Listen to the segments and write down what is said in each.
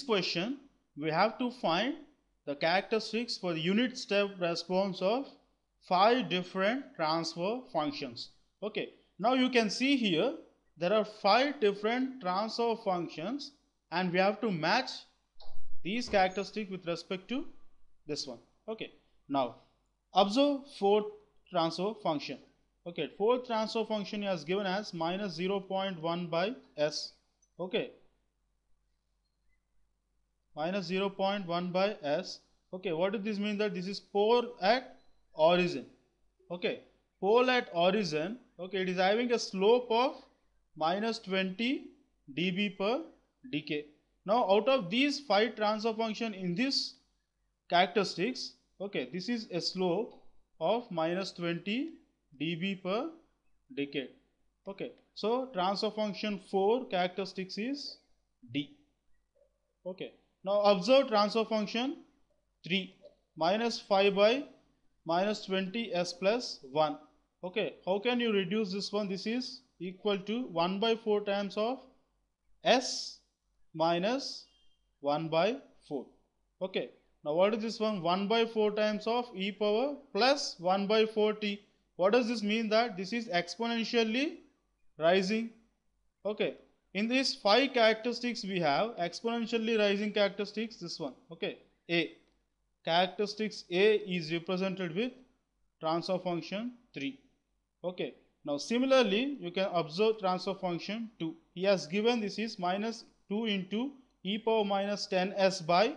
question we have to find the characteristics for the unit step response of 5 different transfer functions. Okay, now you can see here there are 5 different transfer functions and we have to match these characteristics with respect to this one. Okay, now observe fourth transfer function. Okay, fourth transfer function is given as minus 0.1 by s. Okay, minus 0.1 by s. Okay, what does this mean? That this is pole at origin. Okay, pole at origin. Okay, it is having a slope of minus 20 dB per decay. Now, out of these 5 transfer function in this characteristics, okay, this is a slope of minus 20 dB per decade. Okay, so transfer function 4 characteristics is D. Okay, now observe transfer function 3 minus 5 by minus 20 s plus 1. Okay, how can you reduce this one? This is equal to 1 by 4 times of s minus 1 by 4. Okay, now what is this one? 1 by 4 times of e power plus 1 by 4t. What does this mean? That this is exponentially rising. Okay, in these 5 characteristics we have exponentially rising characteristics, this one. Okay, A. Characteristics A is represented with transfer function 3. Okay, now similarly you can observe transfer function 2. He has given this is minus 2 into e power minus 10s by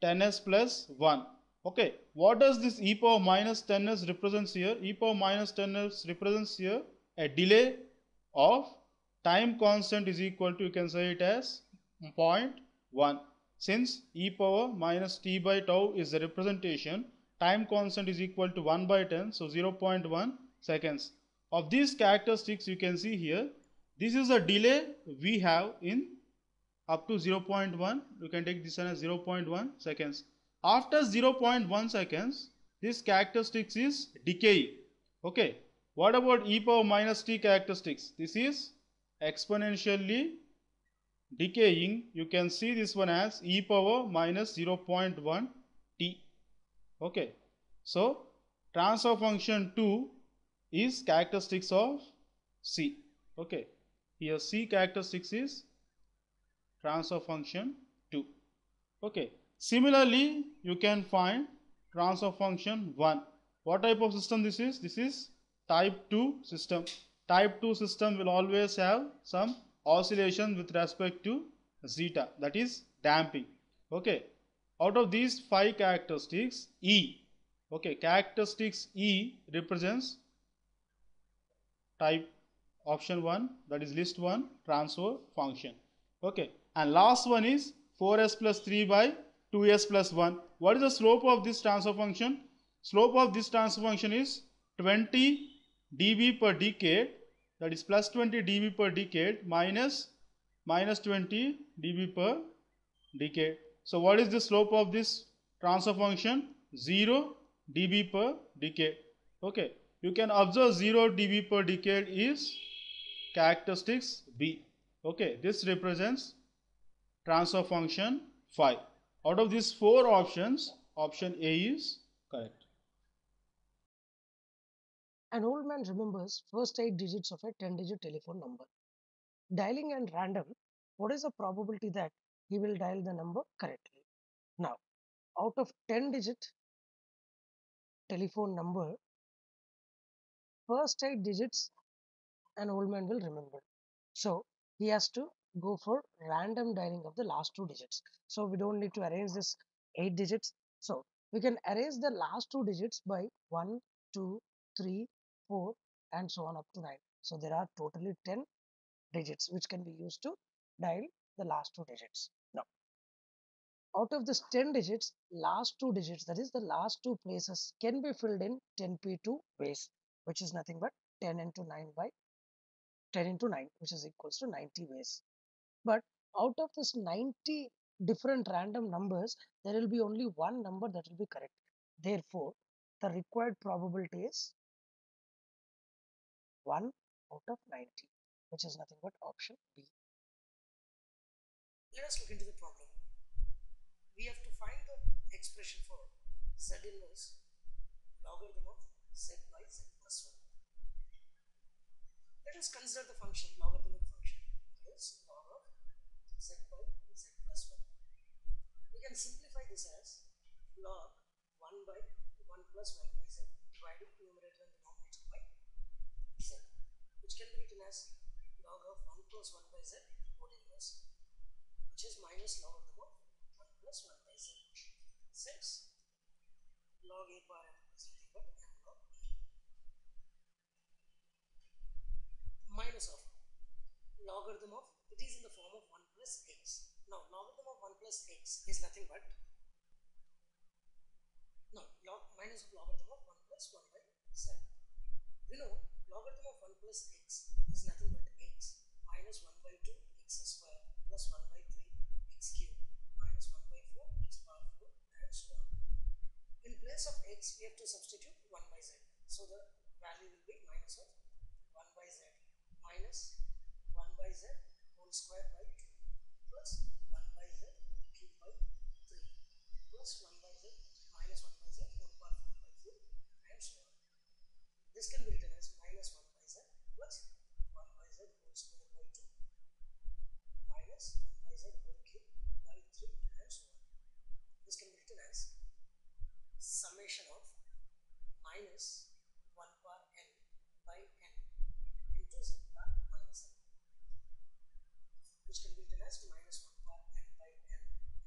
10s plus 1. Okay, what does this e power minus 10s represents here? E power minus 10s represents here a delay of time constant is equal to, you can say it as 0.1. Since e power minus t by tau is the representation, time constant is equal to 1 by 10, so 0.1 seconds. Of these characteristics you can see here, this is a delay we have in up to 0.1, you can take this one as 0.1 seconds. After 0.1 seconds, this characteristics is decaying. Okay, what about e power minus t characteristics? This is exponentially decaying. You can see this one as e power minus 0.1 t. Okay, so transfer function 2 is characteristics of C. Okay, here C characteristics is transfer function 2. Okay, similarly you can find transfer function 1. What type of system this is? This is type 2 system. Type 2 system will always have some oscillation with respect to zeta, that is damping. Okay, out of these 5 characteristics, E, okay, characteristics E represents type option 1, that is list 1 transfer function. Okay, and last one is 4s plus 3 by 2s plus 1. What is the slope of this transfer function? Slope of this transfer function is 20 dB per decade, that is plus 20 dB per decade minus 20 dB per decade. So what is the slope of this transfer function? 0 dB per decade. Okay, you can observe 0 dB per decade is characteristics B. Okay, this represents transfer function 5. Out of these 4 options, option A is correct. An old man remembers first 8 digits of a 10-digit telephone number. Dialing at random, what is the probability that he will dial the number correctly? Now, out of 10-digit telephone number, first 8 digits an old man will remember. So, he has to go for random dialing of the last 2 digits. So, we don't need to arrange this 8 digits. So, we can arrange the last 2 digits by 1, 2, 3, 4 and so on up to 9. So, there are totally 10 digits which can be used to dial the last 2 digits. Now, out of this 10 digits, last 2 digits, that is the last 2 places can be filled in 10p2 ways, which is nothing but 10 into 9 by 10 into 9, which is equals to 90 ways. But out of this 90 different random numbers, there will be only one number that will be correct. Therefore, the required probability is 1 out of 90, which is nothing but option B. Let us look into the problem. expression for z inverse logarithm of z by z plus 1. Let us consider the function, logarithmic function, that is log of z by z plus 1. We can simplify this as log 1 by 1 plus 1 by z divided numerator and denominator by z, which can be written as log of 1 plus 1 by z whole inverse, which is minus logarithm of 1 plus 1 by z, since log a bar m is nothing but m log a, minus of logarithm of, it is in the form of 1 plus x. Now logarithm of 1 plus x is nothing but, minus of logarithm of 1 plus 1 by z. We know logarithm of 1 plus x is nothing but x minus 1 by 2 x square plus 1 by 3 x cube minus 1 by 4 x bar 4 and so on. In place of x we have to substitute 1 by z. So the value will be minus of 1 by z minus 1 by z whole square by 2 plus 1 by z whole cube by 3 plus 1 by z minus 1 by z whole bar 4 by 4 and so on. This can be written as minus 1 by z plus 1 by z whole square by 2 minus 1 by z whole cube by 3 and so on. This can be written as summation of minus 1 bar n by n into z bar minus n, which can be written as minus 1 bar n by n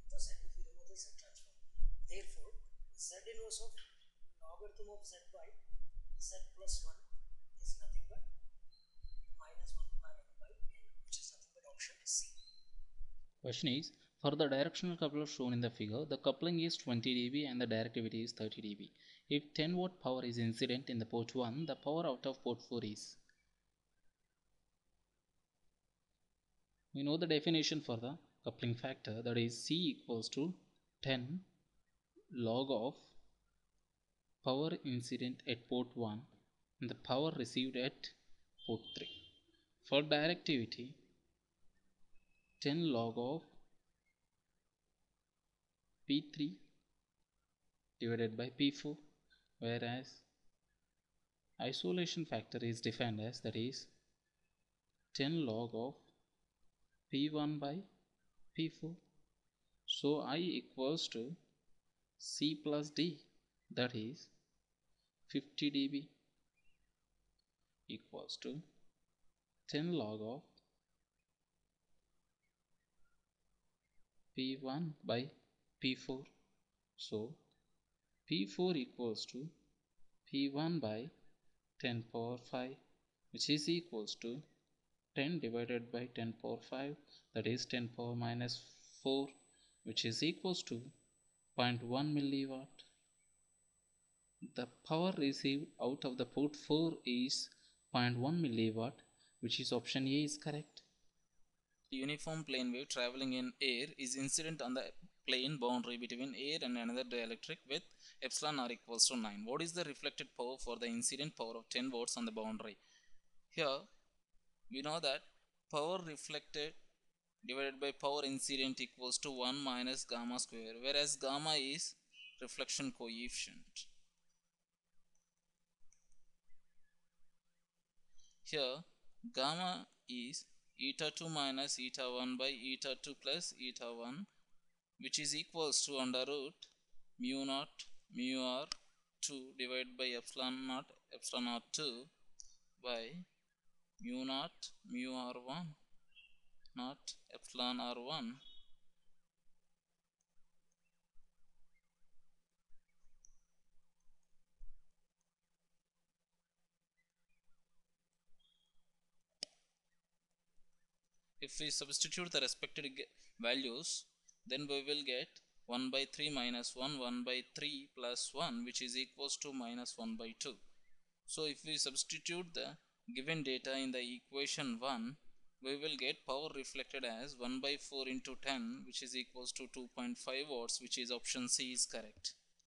into z if we remove the z transform. Therefore, z inverse of logarithm of z by z plus 1 is nothing but minus 1 bar n by n, which is nothing but option C. Question is, for the directional coupler shown in the figure, the coupling is 20 dB and the directivity is 30 dB. If 10 watt power is incident in the port 1, the power out of port 4 is. We know the definition for the coupling factor, that is C equals to 10 log of power incident at port 1 and the power received at port 3. For directivity, 10 log of P3 divided by P4, whereas isolation factor is defined as, that is 10 log of P1 by P4. So I equals to C plus D, that is 50 dB equals to 10 log of P1 by P4. So P4 equals to P1 by 10 power 5, which is equals to 10 divided by 10 power 5, that is 10 power minus 4, which is equals to 0.1 milliwatt. The power received out of the port 4 is 0.1 milliwatt, which is option A is correct. Uniform plane wave traveling in air is incident on the plane boundary between air and another dielectric with epsilon r equals to 9. What is the reflected power for the incident power of 10 watts on the boundary? Here we know that power reflected divided by power incident equals to 1 minus gamma square, whereas gamma is reflection coefficient. Here gamma is eta 2 minus eta 1 by eta 2 plus eta 1, which is equals to under root mu naught mu r 2 divided by epsilon naught epsilon r 2 by mu naught mu r1 not epsilon r1 . If we substitute the respective values, then we will get 1 by 3 minus 1, 1 by 3 plus 1, which is equals to minus 1 by 2. So if we substitute the given data in the equation 1, we will get power reflected as 1 by 4 into 10, which is equals to 2.5 watts, which is option C is correct.